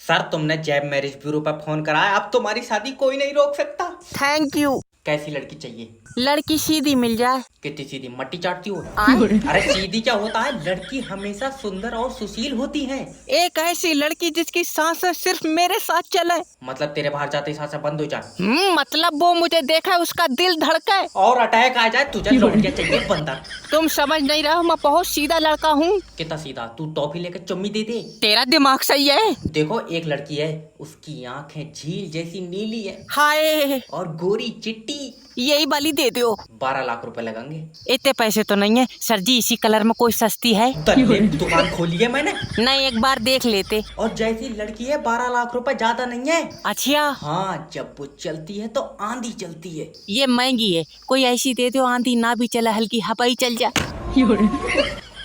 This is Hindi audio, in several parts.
सर तुमने जैब मैरिज ब्यूरो पर फोन कराया, अब तुम्हारी शादी कोई नहीं रोक सकता। Thank you. कैसी लड़की चाहिए? लड़की सीधी मिल जाए। कितनी सीधी? मट्टी चाटती हो? आए? अरे सीधी क्या होता है, लड़की हमेशा सुंदर और सुशील होती है। एक ऐसी लड़की जिसकी सांसें सिर्फ मेरे साथ चले। मतलब तेरे बाहर जाते ही सांसें बंद हो जाए? मतलब वो मुझे देखा उसका दिल धड़के और अटैक आ जाए? तुझे लौटिया चाहिए बंदर। तुम समझ नहीं रहे हो, मैं बहुत सीधा लड़का हूँ। कितना सीधा? तू टॉफी लेकर चुम्मी दे दे। तेरा दिमाग सही है। देखो एक लड़की है, उसकी आंखें झील जैसी नीली है हाय, और गोरी चिट्टी। यही वाली दे दो। 12 लाख रुपए लगेंगे। इतने पैसे तो नहीं है सर जी, इसी कलर में कोई सस्ती है? दुकान खोली है मैंने। नहीं, एक बार देख लेते। और जैसी लड़की है 12 लाख रुपए ज्यादा नहीं है। अच्छा, हाँ, जब वो चलती है तो आंधी चलती है। ये महंगी है, कोई ऐसी दे दो आंधी ना भी चला, हल्की हवा ही चल जाए।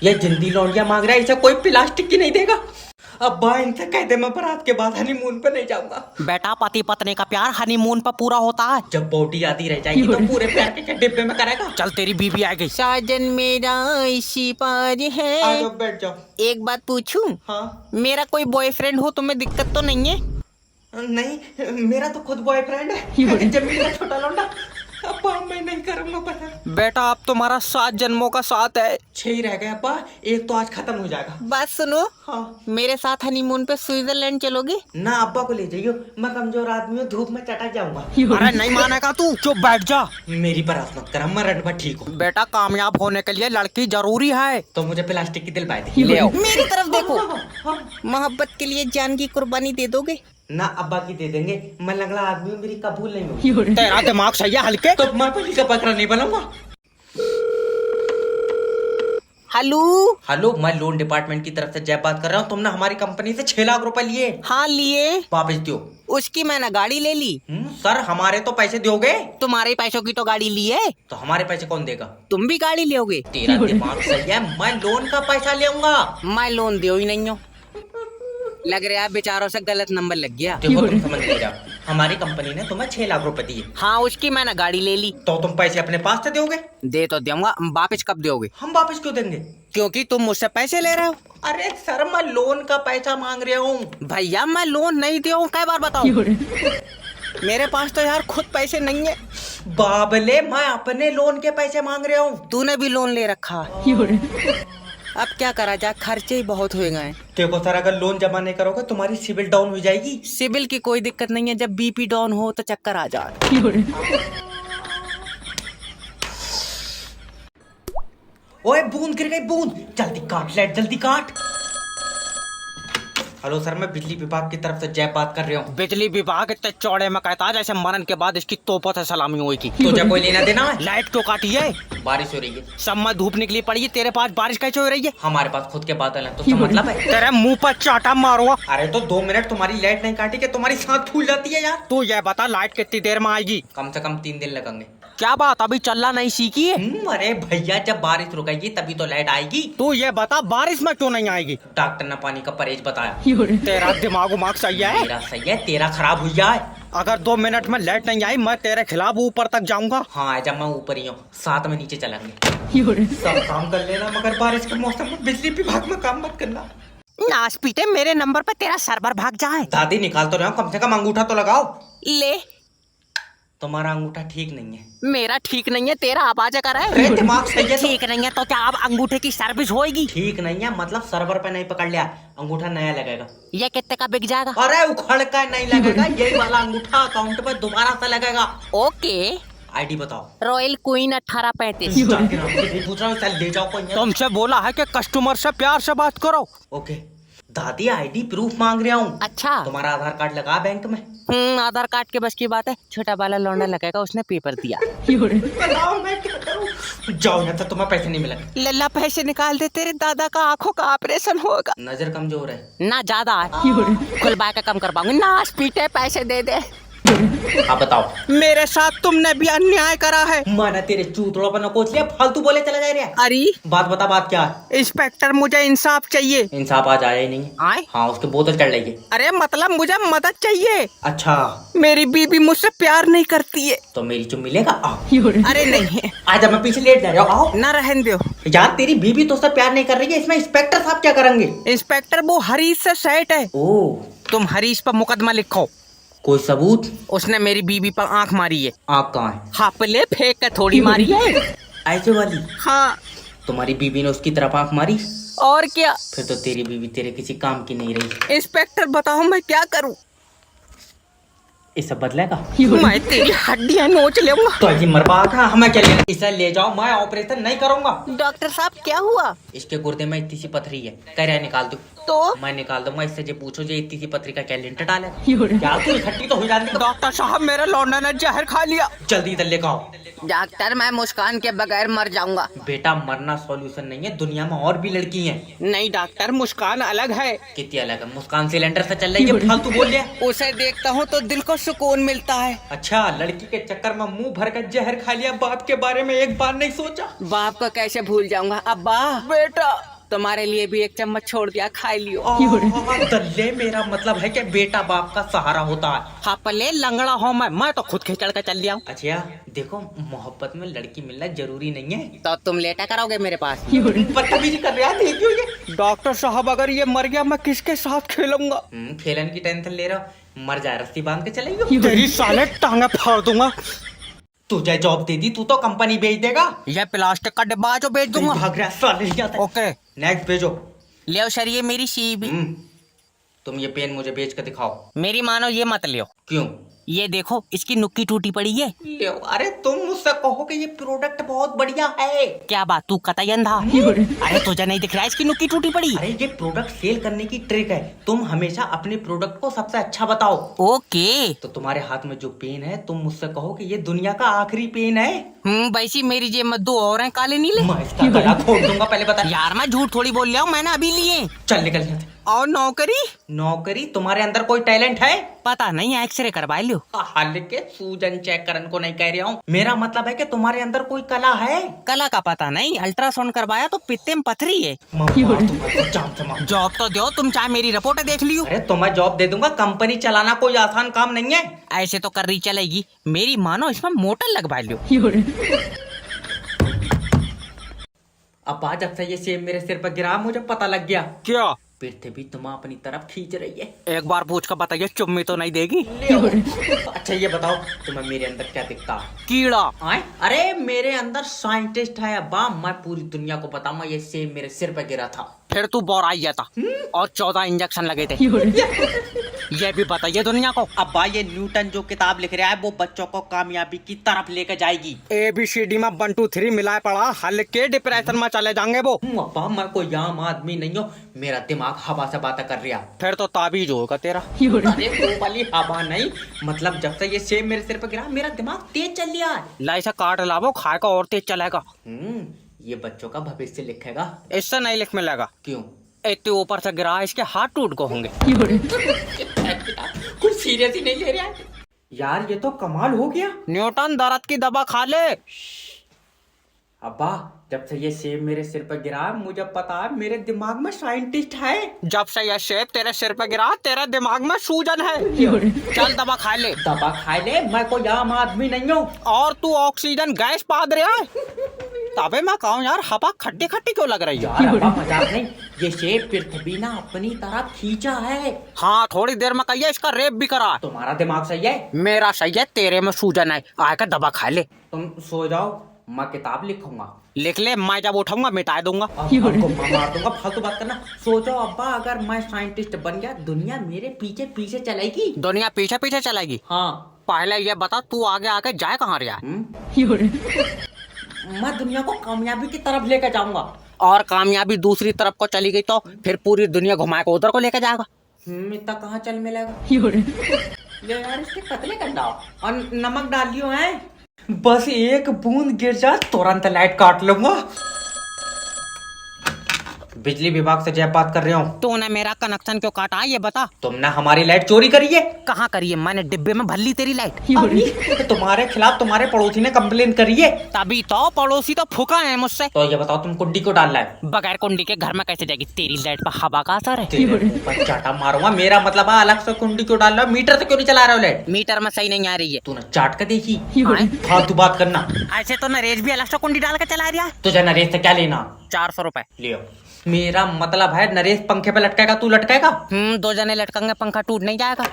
ये जिंदी लौंडिया मांग रहा है, इसे कोई प्लास्टिक की नहीं देगा। अब इनसे कह दे मैं बारात के बाद हनीमून पे नहीं जाऊंगा। बेटा, पति पत्नी का प्यार हनीमून पर पूरा होता है। जब बॉडी आती रह जाएगी तो पूरे प्यार के डिब्बे में करेगा। चल, तेरी बीबी आ गई। साजन मेरा इसी पार है। आ जाओ, बैठ जाओ। एक बात पूछूं? हाँ। मेरा कोई बॉयफ्रेंड हो तुम्हें दिक्कत तो नहीं है? नहीं, मेरा तो खुद बॉयफ्रेंड है। जब मेरा छोटा लौंडा। अब्बा मैं नहीं करूंगा पता। बेटा, अब तुम्हारा 7 जन्मों का साथ है। 6 ही रह गए अब्बा, एक तो आज खत्म हो जाएगा। बात सुनो। हाँ। मेरे साथ हनीमून पे स्विट्जरलैंड चलोगे? ना, अब्बा को ले जाइयो, मैं कमजोर आदमी हूँ, धूप में चटक जाऊंगा। अरे नहीं मानेगा तू, चुप बैठ जा। मेरी बरात मत कर, मैं रटवा ठीक हूँ। बेटा, कामयाब होने के लिए लड़की जरूरी है। तो मुझे प्लास्टिक की दिल पाए दे। ले आओ। मेरी तरफ देखो। मोहब्बत के लिए जान की कुर्बानी दे दोगे? ना अब्बा की दे देंगे, मैं लंगड़ा आदमी हूँ, मेरी कबूल नहीं होगी। तेरा दिमाग सही है हल्के। तो मैं पति का बकरा नहीं बनाऊंगा। हेलो। हेलो, मैं लोन डिपार्टमेंट की तरफ से जय बात कर रहा हूँ। तुमने हमारी कंपनी से 6 लाख रुपए लिए। हाँ, लिए। वापस दो। उसकी मैंने गाड़ी ले ली। सर हमारे तो पैसे दोगे? तुम्हारे पैसों की तो गाड़ी ली है। तो हमारे पैसे कौन देगा? तुम भी गाड़ी लोगे? तेरा दिमाग सही है, मैं लोन का पैसा लेऊंगा। मैं लोन दे ही नहीं हूँ। लग रहा है बेचारों से गलत नंबर लग गया। देखो तुम समझ नहीं रहा, हमारी कंपनी ने तुम्हें 6 लाख रुपए दिए। हाँ, उसकी मैंने गाड़ी ले ली। तो तुम पैसे अपने पास से दोगे? दे तो दूंगा, वापस कब दोगे? हम वापस क्यों देंगे? क्योंकि तुम मुझसे पैसे ले रहे हो। अरे सर, मैं लोन का पैसा मांग रहा हूँ। भैया, मैं लोन नहीं दे हूँ, कई बार बताओ। मेरे पास तो यार खुद पैसे नहीं है। बाबले, मैं अपने लोन के पैसे मांग रहा हूँ। तूने भी लोन ले रखा। अब क्या करा जाए, खर्चे ही बहुत हो गए। देखो सर, अगर लोन जमा नहीं करोगे तुम्हारी सिविल डाउन हो जाएगी। सिविल की कोई दिक्कत नहीं है, जब बीपी डाउन हो तो चक्कर आ जाए। ओए बूंद गिर गई, बूंद। जल्दी काट लाइट, जल्दी काट। हेलो सर, मैं बिजली विभाग की तरफ से जय बात कर रहा हूँ। बिजली विभाग इतने चौड़े में कहता है जैसे मरण के बाद इसकी तोपों से सलामी होगी। तुझे कोई लेना देना है? लाइट क्यों काटी है? बारिश हो रही है। सब में धूप निकली पड़ी है, तेरे पास बारिश कैसे हो रही है? हमारे पास खुद के बादल हैं, तो क्या मतलब है? तेरे मुंह पर चाटा मारूंगा। अरे तो 2 मिनट तुम्हारी लाइट नहीं काटी कि तुम्हारी सांस फूल जाती है यार। तू ये बता, लाइट कितनी देर में आएगी? कम से कम 3 दिन लगेंगे। क्या बात, अभी चलना नहीं सीखी है? अरे भैया, जब बारिश रुकेगी तभी तो लाइट आएगी। तू ये बता, बारिश में क्यों नहीं आएगी? डॉक्टर ने पानी का परहेज बताया। तेरा दिमाग सही है। मेरा सही है, तेरा खराब हुई जाए। अगर 2 मिनट में लाइट नहीं आई, मैं तेरे खिलाफ ऊपर तक जाऊंगा। हाँ, जब मैं ऊपर ही हूँ, साथ में नीचे चलेंगे। सब काम कर लेना, मगर बारिश के मौसम में बिजली विभाग में काम मत करना। नाच पीटे, मेरे नंबर पे तेरा सर्वर भाग जाए। दादी निकाल तो रहा हूँ, कम से कम अंगूठा तो लगाओ। ले। तुम्हारा अंगूठा ठीक नहीं है। मेरा ठीक नहीं है, तेरा आवाज कर रहा अरे है। दिमाग सही है तो? ठीक नहीं है तो क्या अब अंगूठे की सर्विस होएगी? ठीक नहीं है मतलब सर्वर पे नहीं पकड़ लिया, अंगूठा नया लगेगा। ये कितने का बिक जाएगा? अरे उखड़ का नहीं लगेगा, यही वाला अंगूठा अकाउंट पे दोबारा से लगेगा। ओके। आईडी बताओ। Royal queen 1835। दूसरा ले जाओ कोई। तुमसे बोला है कि कस्टमर से प्यार से बात करो। ओके दादी, आईडी प्रूफ मांग रहा हूँ। अच्छा। तुम्हारा आधार कार्ड लगा बैंक में? आधार कार्ड के बस की बात है, छोटा वाला लौंडा लगेगा, उसने पेपर दिया। बताओ मैं क्या करूं? जाओ ना, तो तुम्हें पैसे नहीं मिलेंगे। लल्ला पैसे निकाल दे, तेरे दादा का आंखों का ऑपरेशन होगा। नजर कमजोर है ना ज्यादा है, खुलवा के कम करवाऊंगी। नाच पीटे, पैसे दे दे। आप बताओ। मेरे साथ तुमने भी अन्याय करा है। माना तेरे चूतड़ों पर नकोच लिया, फालतू बोले चला जा रहा है। अरे बात बता, बात क्या है? इंस्पेक्टर, मुझे इंसाफ चाहिए। इंसाफ आज आया ही नहीं। आए? हाँ, उसकी बोतल चढ़ रही है। अरे मतलब मुझे मदद चाहिए। अच्छा, मेरी बीबी मुझसे प्यार नहीं करती है। तो मेरी चुम मिलेगा? आओ। अरे नहीं है। आज मैं पीछे लेट जा रहा हूँ, आओ। न रहने दो। यार तेरी बीबी तो उससे प्यार नहीं कर रही है, इसमें इंस्पेक्टर साहब क्या करेंगे? इंस्पेक्टर वो हरीश से सेट है। ओ, तुम हरीश पर मुकदमा लिखो। कोई सबूत? उसने मेरी बीबी पर आंख मारी है। आँख कहाँ है? हापले फेंक के थोड़ी मारी है। ऐसे वाली? हाँ। तुम्हारी बीबी ने उसकी तरफ आँख मारी? और क्या? फिर तो तेरी बीबी तेरे किसी काम की नहीं रही। इंस्पेक्टर बताओ मैं क्या करूं? ये सब बदलेगा? मैं तेरी हड्डियां नोच लूंगा। तो अजी मरवा था, हमें क्या लेना? इसे ले जाओ, मैं ऑपरेशन नहीं करूंगा। डॉक्टर साहब क्या हुआ? इसके गुर्दे में इतनी सी पथरी है, कह रहा है निकाल दो। तो मैं निकाल दूंगा। इससे जो पूछो जो इतनी सी पथरी का क्या लिंटर डाला है? क्या तू इकट्ठी तो हो जाती? डॉक्टर साहब मेरा लौंडा ने जहर खा लिया। जल्दी इधर लेकर आओ। डॉक्टर मैं मुस्कान के बगैर मर जाऊंगा। बेटा मरना सॉल्यूशन नहीं है, दुनिया में और भी लड़की हैं। नहीं डॉक्टर, मुस्कान अलग है। कितनी अलग है? मुस्कान सिलेंडर से चल रही है, फालतू बोल लिया। उसे देखता हूँ तो दिल को सुकून मिलता है। अच्छा, लड़की के चक्कर में मुंह भर कर जहर खा लिया, बाप के बारे में एक बार नहीं सोचा? बाप को कैसे भूल जाऊंगा। अब्बा बेटा तुम्हारे लिए भी एक चम्मच छोड़ दिया, खा लियो। दल्ले, मेरा मतलब है कि बेटा बाप का सहारा होता है। हाँ पले लंगड़ा हो मैं तो खुद खिंचड़ कर चल लिया। अच्छा देखो, मोहब्बत में लड़की मिलना जरूरी नहीं है। तो तुम लेटा करोगे मेरे पास? बदतमीजी कर रहा है, देखियो ये। डॉक्टर साहब अगर ये मर गया मैं किसके साथ खेलूंगा? खेलन की टेंशन ले रहा हो? मर जाए, रस्सी बांध के चलेगी। तेरी साले टांगे फाड़ दूंगा। तुझे जॉब दे दी, तू तो कंपनी बेच देगा। ये प्लास्टिक का डिब्बा जो बेच दूंगा। भाग रहा साले, जाता है। ओके नेक्स्ट भेजो। ले सर ये मेरी सीबी। तुम ये पेन मुझे बेच कर दिखाओ। मेरी मानो ये मत लियो। क्यों? ये देखो इसकी नुक्की टूटी पड़ी है। ले, अरे तुम मुझसे कहो कि ये प्रोडक्ट बहुत बढ़िया है। क्या बात, तू कतई अंधा? अरे तुझे नहीं दिख रहा है इसकी नुक्की टूटी पड़ी? अरे ये प्रोडक्ट सेल करने की ट्रिक है, तुम हमेशा अपने प्रोडक्ट को सबसे अच्छा बताओ। ओके। तो तुम्हारे हाथ में जो पेन है, तुम मुझसे कहो कि ये दुनिया का आखिरी पेन है। वैसी मेरी जेब में दो और हैं काले नीले। मैं इसका गला खोल दूंगा, पहले बता। यार मैं झूठ थोड़ी बोल रहा हूँ, मैंने अभी लिए। चल निकल जाते। और नौकरी? नौकरी? तुम्हारे अंदर कोई टैलेंट है? पता नहीं, एक्सरे करवा लियो। हालांकि सूजन चेक करने को नहीं कह रहा हूँ, मेरा मतलब है कि तुम्हारे अंदर कोई कला है। कला का पता नहीं, अल्ट्रासाउंड करवाया तो पित्ते में पथरी है। जॉब तो दो, तुम चाहे मेरी रिपोर्ट देख लियो। अरे तुम्हें जॉब दे दूंगा, कंपनी चलाना कोई आसान काम नहीं है। ऐसे तो कर रही चलेगी, मेरी मानो इसमें मोटर लगवा लियो। अब आज जब से ये सेब मेरे सिर पर गिरा, मुझे पता लग गया। क्या? पृथ्वी तुम अपनी तरफ खींच रही है। एक बार पूछ कर बताइए, चुम्मी तो नहीं देगी? अच्छा ये बताओ, तुम्हें मेरे अंदर क्या दिखता है? कीड़ा। अरे मेरे अंदर साइंटिस्ट है अब्बा, मैं पूरी दुनिया को बताऊंगा ये सेब मेरे सिर पर गिरा था। फिर तू बोराइया था और 14 इंजेक्शन लगे थे। ये भी बताइए दुनिया को। अब्बा ये न्यूटन जो किताब लिख रहा है वो बच्चों को कामयाबी की तरफ लेकर जाएगी। ABCD में 1 2 3 मिलाए पड़ा, हल्के डिप्रेशन में चले जाएंगे वो। अब्बा मैं कोई आम आदमी नहीं हूँ, मेरा दिमाग हवा से बातें कर रहा। फिर तो ताबीज होगा तेरा। अरे वो वाली हवा नहीं, मतलब जब से ये सेब मेरे सिर पर गिरा मेरा दिमाग तेज चल रहा है। लाई से काट लावो, खाएगा और तेज चलेगा। ये बच्चों का भविष्य लिखेगा। इससे नहीं लिख मिलेगा। क्यों? इतने ऊपर से गिरा, इसके हाथ टूट गए होंगे। कुछ सीरियस ही नहीं ले रहा है यार, ये तो कमाल हो गया। न्यूटन दर्द की दवा खा ले। अब्बा जब से ये सेब मेरे सिर पर गिरा, मुझे पता है मेरे दिमाग में साइंटिस्ट है। जब से ये सेब तेरे सिर पर गिरा, तेरे दिमाग में सूजन है। चल दवा खा ले। दवा खा ले, मैं कोई आम आदमी नहीं हूँ। और तू ऑक्सीजन गैस पाद रहा है। तबे मैं कहूँ यार, हवा खट्टी खट्टी क्यों लग रही है? यार अब्बा मजाक नहीं, ये सेब पृथ्वी ना अपनी तरफ खींचा है। हाँ थोड़ी देर में कहिए इसका रेप भी करा। तुम्हारा दिमाग सही है? मेरा सही है, तेरे में सूजन है। आकर दवा खा ले। तुम सो जाओ, मैं किताब लिखूंगा। लिख ले, मैं जब उठाऊंगा मिटा दूंगा। आपको मार दूंगा, फालतू बात करना। सोचो अब्बा, अगर मैं साइंटिस्ट बन गया, दुनिया मेरे पीछे पीछे चलेगी। दुनिया पीछे पीछे चलेगी? हाँ। पहले ये बता, तू आगे आगे जाए कहाँ रहा? मैं दुनिया को कामयाबी की तरफ लेकर जाऊंगा। और कामयाबी दूसरी तरफ को चली गई तो फिर पूरी दुनिया घुमाए को उधर को लेकर जाएगा। इतना कहाँ चल मिलेगा? ले यार, इसके कतले कर डालो और नमक डालियो है। बस एक बूंद गिर जा, तुरंत लाइट काट लूंगा। बिजली विभाग से जय बात कर रहे हो। तूने मेरा कनेक्शन क्यों काटा ये बता। तुमने हमारी लाइट चोरी करी है। कहाँ करी है? मैंने डिब्बे में भर ली तेरी लाइट। अरे, तुम्हारे खिलाफ तुम्हारे पड़ोसी ने कंप्लेन करी है। तभी तो पड़ोसी तो फूका है मुझसे। तो ये बताओ तुम कुंडी को डालना है? बगैर कुंडी के घर में कैसे जाएगी? तेरी लाइट पर हवा का असर है। तेरे ऊपर चाटा मारूंगा। मेरा मतलब है अलग से कुंडी क्यों डाल रहा हो? मीटर से क्यों नहीं चला रहे हो लाइट? मीटर में सही नहीं आ रही है। तूने चाट कर देखी? हाँ? फालतू बात करना। ऐसे तो नरेश भी अलग से कुंडी डाल के चला रहा है। तुझे नरेश से क्या लेना? 400 रुपए लियो। मेरा मतलब है नरेश पंखे पे लटकेगा, तू लटकेगा? 2 जने लटकेंगे, पंखा टूट नहीं जाएगा।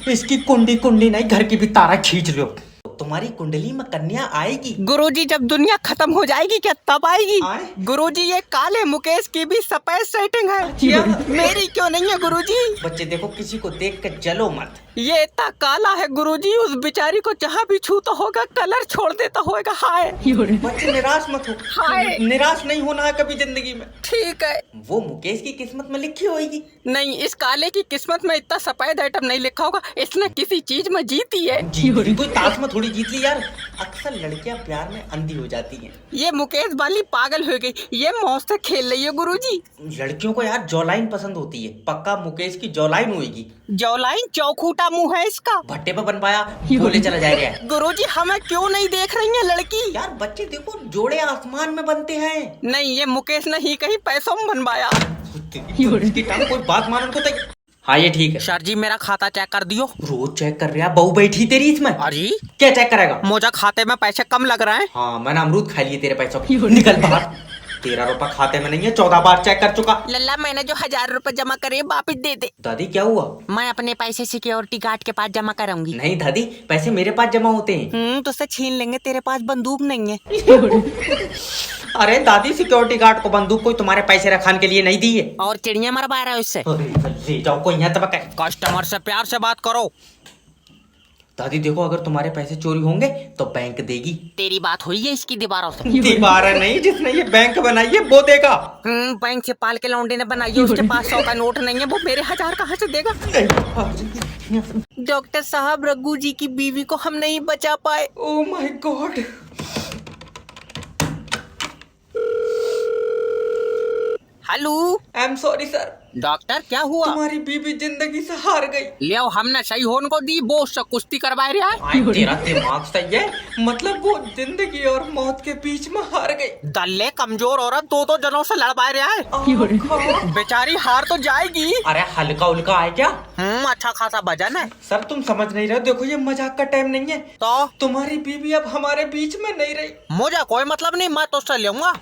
इसकी कुंडी कुंडी नहीं, घर की भी तारा खींच लो। तुम्हारी कुंडली में कन्या आएगी। गुरुजी जब दुनिया खत्म हो जाएगी क्या तब आएगी? आए? गुरुजी ये काले मुकेश की भी सफेद सेटिंग है। मेरी क्यों नहीं है गुरुजी? बच्चे देखो, किसी को देख कर जलो मत। ये इतना काला है गुरुजी, उस बेचारी को जहाँ भी छूता होगा कलर छोड़ देता होगा। हाय बच्चे निराश मत हो। हाय। निराश नहीं होना है कभी जिंदगी में। ठीक है। वो मुकेश की किस्मत में लिखी होगी। नहीं, इस काले की किस्मत में इतना सफेद आइटम नहीं लिखा होगा। इसने किसी चीज में जीती है। जीती कोई ताश में थोड़ी जीत ली यार। अक्सर लड़कियां प्यार में अंधी हो जाती हैं। ये मुकेश वाली पागल हो गई, ये मौज से खेल रही है गुरुजी। लड़कियों को यार जॉलाइन पसंद होती है। पक्का मुकेश की जॉलाइन होगी। जौलाइन चौखूटा मुंह है इसका। भट्टे पे बन पाया, बोले चला जाएगा। गुरुजी हमें क्यों नहीं देख रही है लड़की? यार बच्चे देखो, जोड़े आसमान में बनते हैं। नहीं, ये मुकेश ने ही कहीं पैसों में बनवाया। इसकी टांग कोई बात मानने को तैयार। हाँ ये ठीक है। सर जी मेरा खाता चेक कर दियो। रोज चेक कर रहा, बहू बैठी तेरी इसमें। अरे क्या चेक करेगा? मुझे खाते में पैसे कम लग रहे हैं। हाँ, मैंने अमरूद खा लिए तेरे पैसों की। निकल बाहर। 13 रुपए खाते में नहीं है, 14 बार चेक कर चुका। लल्ला मैंने जो 1000 रुपए जमा करे वापिस दे दे। दादी क्या हुआ? मैं अपने पैसे सिक्योरिटी गार्ड के पास जमा कराऊंगी। नहीं दादी, पैसे मेरे पास जमा होते हैं। तो उससे छीन लेंगे, तेरे पास बंदूक नहीं है। अरे दादी, सिक्योरिटी गार्ड को बंदूक कोई तुम्हारे पैसे रखाने के लिए नहीं दी है। और चिड़िया मरवा रहा है उससे। ले जाओ कोई यहाँ तब। कस्टमर से प्यार से बात करो। दादी देखो, अगर तुम्हारे पैसे चोरी होंगे तो बैंक देगी। तेरी बात हुई है इसकी दीवारों से? दीवार नहीं, जिसने ये बैंक बनाई है वो देगा। बैंक से पाल के लौंडे ने बनाई है, उसके पास 100 का नोट नहीं है, वो मेरे 1000 कहाँ से देगा? डॉक्टर साहब, रघु जी की बीवी को हम नहीं बचा पाए। Oh my God. Hello. I am sorry sir. Doctor क्या हुआ? तुम्हारी बीवी जिंदगी से हार गई। ले हमने सही होने को दी, वो उससे कुश्ती करवा रहा है। तेरा दिमाग सही है, मतलब वो जिंदगी और मौत के बीच में हार गई। दल्ले कमजोर औरत 2 जनों से लड़वा रहा है। बेचारी हार तो जाएगी। अरे हल्का उल्का है क्या? अच्छा खासा वजन है। सर तुम समझ नहीं रहे, देखो ये मजाक का टाइम नहीं है। तो तुम्हारी बीवी अब हमारे बीच में नहीं रही। मुझे कोई मतलब नहीं, मैं तो उससे लूंगा।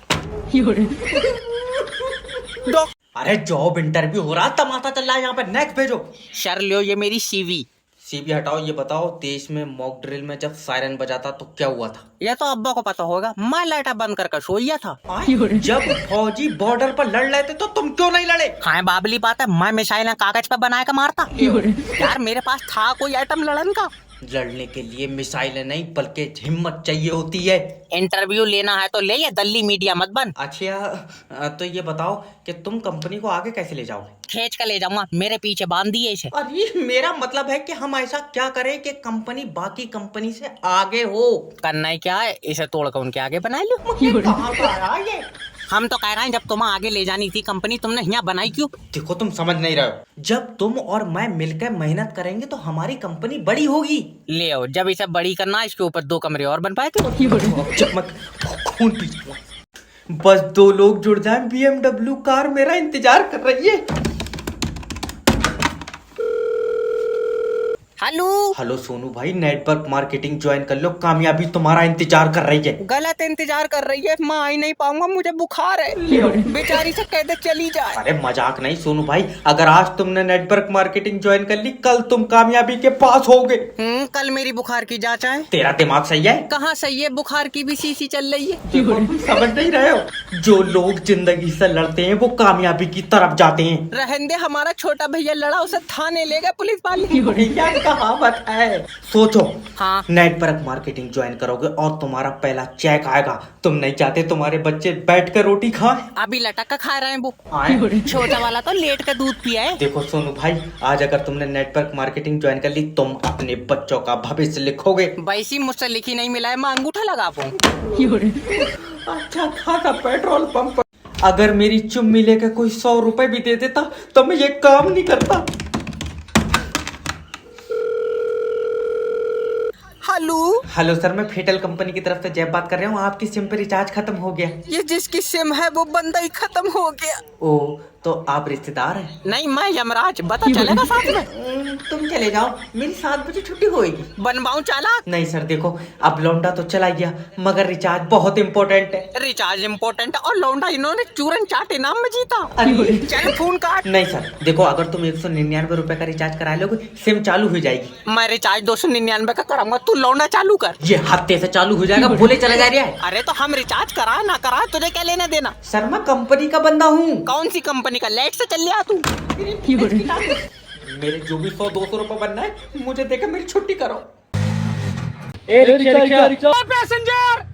अरे जॉब इंटरव्यू हो रहा, तमाशा चल रहा है यहाँ पे। नेक्स्ट भेजो। सर लियो ये मेरी सीवी। सीवी हटाओ। ये बताओ, देश में मॉक ड्रिल में जब सायरन बजाता तो क्या हुआ था? ये तो अब्बा को पता होगा, मैं लाइटा बंद करके सोया था। जब फौजी बॉर्डर पर लड़ रहे थे तो तुम क्यों नहीं लड़े? हाँ बाबली बात है, मैं मिसाइल कागज पे बना के मारता। यार मेरे पास था कोई आइटम लड़न का। लड़ने के लिए मिसाइल नहीं बल्कि हिम्मत चाहिए होती है। इंटरव्यू लेना है तो ले, ये दल्ली मीडिया मत बन। अच्छा तो ये बताओ कि तुम कंपनी को आगे कैसे ले जाओगे? खींच कर ले जाऊंगा, मेरे पीछे बांध दिए इसे। अरे मेरा मतलब है कि हम ऐसा क्या करें कि कंपनी बाकी कंपनी से आगे हो। करना ही क्या है, इसे तोड़ कर उनके आगे बना लो। कहाँ पर आया ये? हम तो कह रहे हैं जब तुम्हें आगे ले जानी थी कंपनी, तुमने यहाँ बनाई क्यों? देखो तुम समझ नहीं रहे हो। जब तुम और मैं मिलकर मेहनत करेंगे तो हमारी कंपनी बड़ी होगी। ले आओ, जब इसे बड़ी करना इसके ऊपर 2 कमरे और बन पाए थे। चमक खून पी। बस 2 लोग जुड़ जाएं, BMW कार मेरा इंतजार कर रही है। हेलो सोनू भाई, नेटवर्क मार्केटिंग ज्वाइन कर लो, कामयाबी तुम्हारा इंतजार कर रही है। गलत इंतजार कर रही है, मैं आ ही नहीं पाऊंगा, मुझे बुखार है। बेचारी से कह दे चली जाए। अरे मजाक नहीं सोनू भाई, अगर आज तुमने नेटवर्क मार्केटिंग ज्वाइन कर ली, कल तुम कामयाबी के पास होगे। कल मेरी बुखार की जांच है। तेरा दिमाग सही है? कहाँ सही है, बुखार की भी शीशी चल रही है। देखो समझ नहीं रहे हो, जो लोग जिंदगी से लड़ते हैं वो कामयाबी की तरफ जाते हैं। रहने, हमारा छोटा भैया लड़ा, उसे थाने ले गए पुलिस वाले। कहावत है। सोचो, हाँ नेटवर्क मार्केटिंग ज्वाइन करोगे और तुम्हारा पहला चेक आएगा। तुम नहीं चाहते तुम्हारे बच्चे बैठ कर रोटी खाए? अभी लटक कर खा रहे हैं वो। छोटा वाला तो लेट कर दूध पिया है। देखो सोनू भाई, आज अगर तुमने नेटवर्क मार्केटिंग ज्वाइन कर ली, तुम अपने बच्चों का भविष्य लिखोगे। वैसी मुझसे लिखी नहीं मिला है, मैं अंगूठा लगा पाऊँ। अच्छा खासा पेट्रोल पंप। अगर मेरी चुम्मी लेके कोई 100 रुपए भी दे देता तो मैं ये काम नहीं करता। हेलो। हेलो सर, मैं फेटल कंपनी की तरफ से जैब बात कर रहा हूँ। आपकी सिम पे रिचार्ज खत्म हो गया। ये जिसकी सिम है वो बंदा ही खत्म हो गया। ओ, तो आप रिश्तेदार हैं? नहीं, मैं यमराज, पता चलेगा साथ में। तुम चले जाओ, मेरी 7 बजे छुट्टी होएगी। बनवाऊं चालाक? नहीं सर, देखो अब लौंडा तो चला गया मगर रिचार्ज बहुत इम्पोर्टेंट है। रिचार्ज इम्पोर्टेंट और लौंडा इन्होंने चूरन चाट इनाम में जीता। अरे चल फोन काट। नहीं सर, देखो अगर तुम 199 रुपए का रिचार्ज करा लोगे सिम चालू हो जाएगी। मैं रिचार्ज 299 का कराऊंगा, तू लौंडा चालू कर। ये हफ्ते से चालू हो जाएगा, बोले चला जा रहा है। अरे तो हम रिचार्ज कराए ना कराए तुझे क्या लेना देना? सर मैं कंपनी का बंदा हूँ। कौन सी कंपनी का? लेट से चल लिया तू। मेरे जो भी 100-200 रुपए बनना है मुझे देकर मेरी छुट्टी करो। पैसेंजर